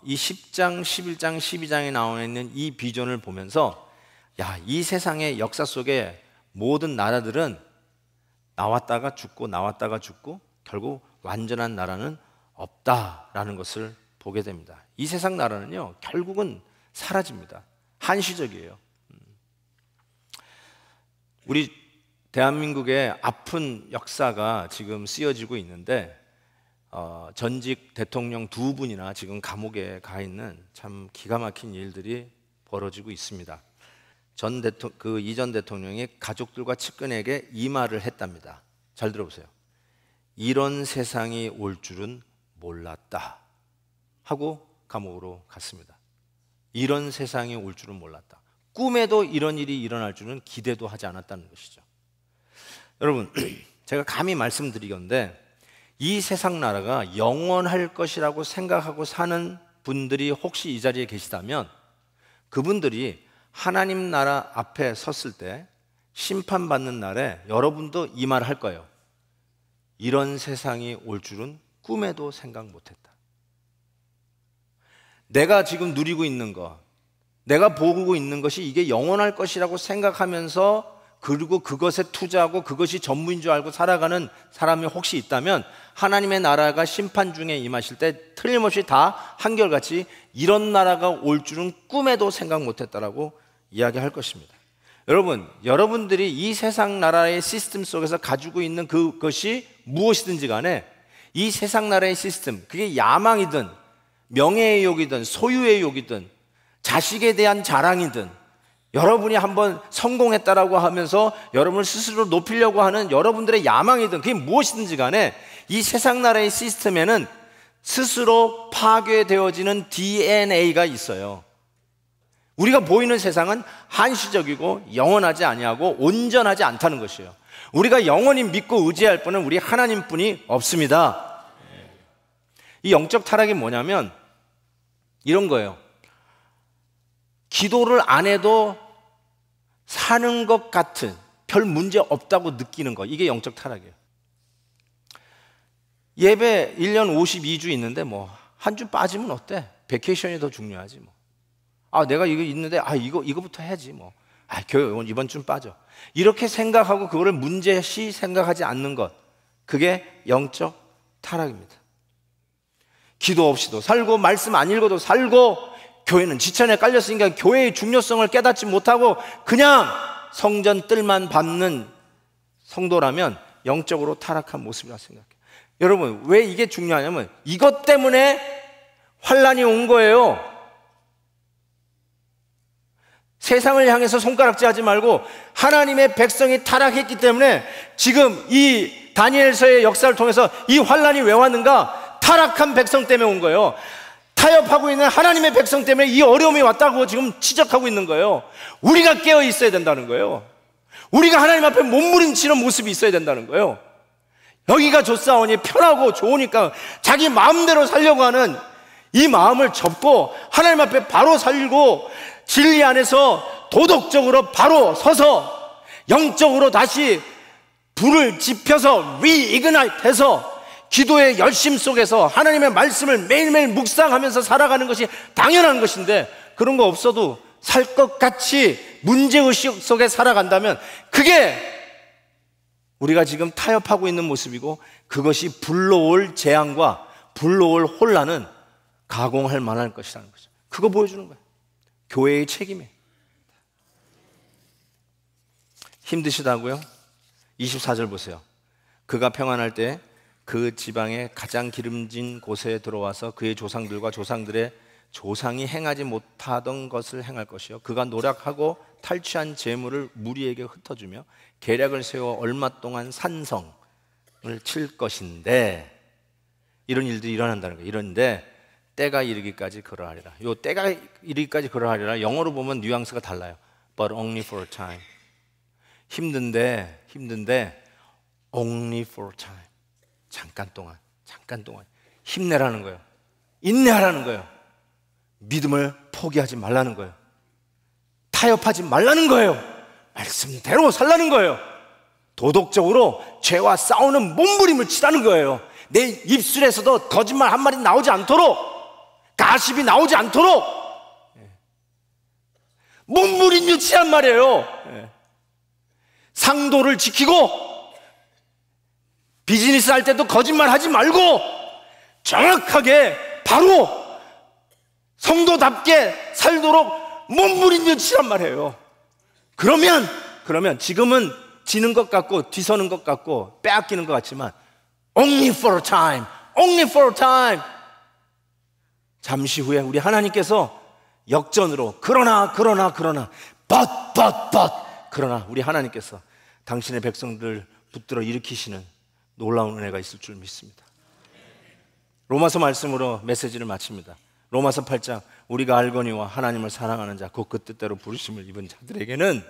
이 10장, 11장, 12장에 나와 있는 이 비전을 보면서 야, 이 세상의 역사 속에 모든 나라들은 나왔다가 죽고 나왔다가 죽고 결국 완전한 나라는 없다라는 것을 보게 됩니다. 이 세상 나라는요, 결국은 사라집니다. 한시적이에요. 우리 대한민국의 아픈 역사가 지금 쓰여지고 있는데 전직 대통령 2분이나 지금 감옥에 가 있는 참 기가 막힌 일들이 벌어지고 있습니다. 이전 대통령이 가족들과 측근에게 이 말을 했답니다. 잘 들어보세요. 이런 세상이 올 줄은 몰랐다 하고 감옥으로 갔습니다. 이런 세상이 올 줄은 몰랐다. 꿈에도 이런 일이 일어날 줄은 기대도 하지 않았다는 것이죠. 여러분, 제가 감히 말씀드리건데 이 세상 나라가 영원할 것이라고 생각하고 사는 분들이 혹시 이 자리에 계시다면 그분들이 하나님 나라 앞에 섰을 때 심판받는 날에 여러분도 이 말을 할 거예요. 이런 세상이 올 줄은 꿈에도 생각 못했다. 내가 지금 누리고 있는 것, 내가 보고 있는 것이 이게 영원할 것이라고 생각하면서 그리고 그것에 투자하고 그것이 전부인 줄 알고 살아가는 사람이 혹시 있다면 하나님의 나라가 심판 중에 임하실 때 틀림없이 다 한결같이 이런 나라가 올 줄은 꿈에도 생각 못했다라고 이야기할 것입니다. 여러분, 여러분들이 이 세상 나라의 시스템 속에서 가지고 있는 그것이 무엇이든지 간에 이 세상 나라의 시스템, 그게 야망이든 명예의 욕이든 소유의 욕이든 자식에 대한 자랑이든 여러분이 한번 성공했다라고 하면서 여러분을 스스로 높이려고 하는 여러분들의 야망이든 그게 무엇이든지 간에 이 세상 나라의 시스템에는 스스로 파괴되어지는 DNA가 있어요. 우리가 보이는 세상은 한시적이고 영원하지 아니하고 온전하지 않다는 것이에요. 우리가 영원히 믿고 의지할 분은 우리 하나님뿐이 없습니다. 이 영적 타락이 뭐냐면 이런 거예요. 기도를 안 해도 사는 것 같은 별 문제 없다고 느끼는 거, 이게 영적 타락이에요. 예배 1년 52주 있는데 뭐 한 주 빠지면 어때? 베케이션이 더 중요하지 뭐. 아, 내가 이거 있는데 이거부터 해야지 뭐. 아, 교회 이번 주는 빠져. 이렇게 생각하고 그거를 문제시 생각하지 않는 것, 그게 영적 타락입니다. 기도 없이도 살고 말씀 안 읽어도 살고 교회는 지천에 깔렸으니까 교회의 중요성을 깨닫지 못하고 그냥 성전 뜰만 밟는 성도라면 영적으로 타락한 모습이라 생각해요. 여러분, 왜 이게 중요하냐면 이것 때문에 환란이 온 거예요. 세상을 향해서 손가락질하지 말고 하나님의 백성이 타락했기 때문에 지금 이 다니엘서의 역사를 통해서 이 환란이 왜 왔는가? 타락한 백성 때문에 온 거예요. 타협하고 있는 하나님의 백성 때문에 이 어려움이 왔다고 지금 지적하고 있는 거예요. 우리가 깨어 있어야 된다는 거예요. 우리가 하나님 앞에 몸부림치는 모습이 있어야 된다는 거예요. 여기가 좋사오니 편하고 좋으니까 자기 마음대로 살려고 하는 이 마음을 접고 하나님 앞에 바로 살고 진리 안에서 도덕적으로 바로 서서 영적으로 다시 불을 지펴서 리이그나이트 해서 기도의 열심 속에서 하나님의 말씀을 매일매일 묵상하면서 살아가는 것이 당연한 것인데 그런 거 없어도 살 것 같이 문제의식 속에 살아간다면 그게 우리가 지금 타협하고 있는 모습이고 그것이 불러올 재앙과 불러올 혼란은 가공할 만할 것이라는 거죠. 그거 보여주는 거예요. 교회의 책임이에요. 힘드시다고요? 24절 보세요. 그가 평안할 때 그 지방의 가장 기름진 곳에 들어와서 그의 조상들과 조상들의 조상이 행하지 못하던 것을 행할 것이요 그가 노력하고 탈취한 재물을 무리에게 흩어주며 계략을 세워 얼마 동안 산성을 칠 것인데 이런 일들이 일어난다는 거예요. 이런데 때가 이르기까지 그러하리라. 요 때가 이르기까지 그러하리라 영어로 보면 뉘앙스가 달라요. But only for a time. 힘든데 only for a time. 잠깐 동안 힘내라는 거예요. 인내하라는 거예요. 믿음을 포기하지 말라는 거예요. 타협하지 말라는 거예요. 말씀대로 살라는 거예요. 도덕적으로 죄와 싸우는 몸부림을 치라는 거예요. 내 입술에서도 거짓말 한 마디 나오지 않도록 가십이 나오지 않도록 몸부림치란 말이에요. 상도를 지키고 비즈니스 할 때도 거짓말 하지 말고 정확하게 바로 성도답게 살도록 몸부림치란 말이에요. 그러면 지금은 지는 것 같고 뒤서는 것 같고 빼앗기는 것 같지만 only for a time, only for a time. 잠시 후에 우리 하나님께서 역전으로 그러나 but 그러나 우리 하나님께서 당신의 백성들 붙들어 일으키시는 놀라운 은혜가 있을 줄 믿습니다. 로마서 말씀으로 메시지를 마칩니다. 로마서 8장 우리가 알거니와 하나님을 사랑하는 자 곧 그 뜻대로 부르심을 입은 자들에게는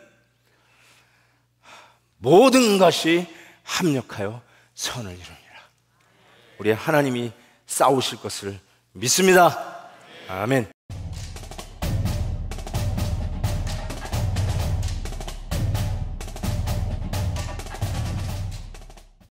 모든 것이 합력하여 선을 이루니라. 우리 하나님이 싸우실 것을 믿습니다. 아멘.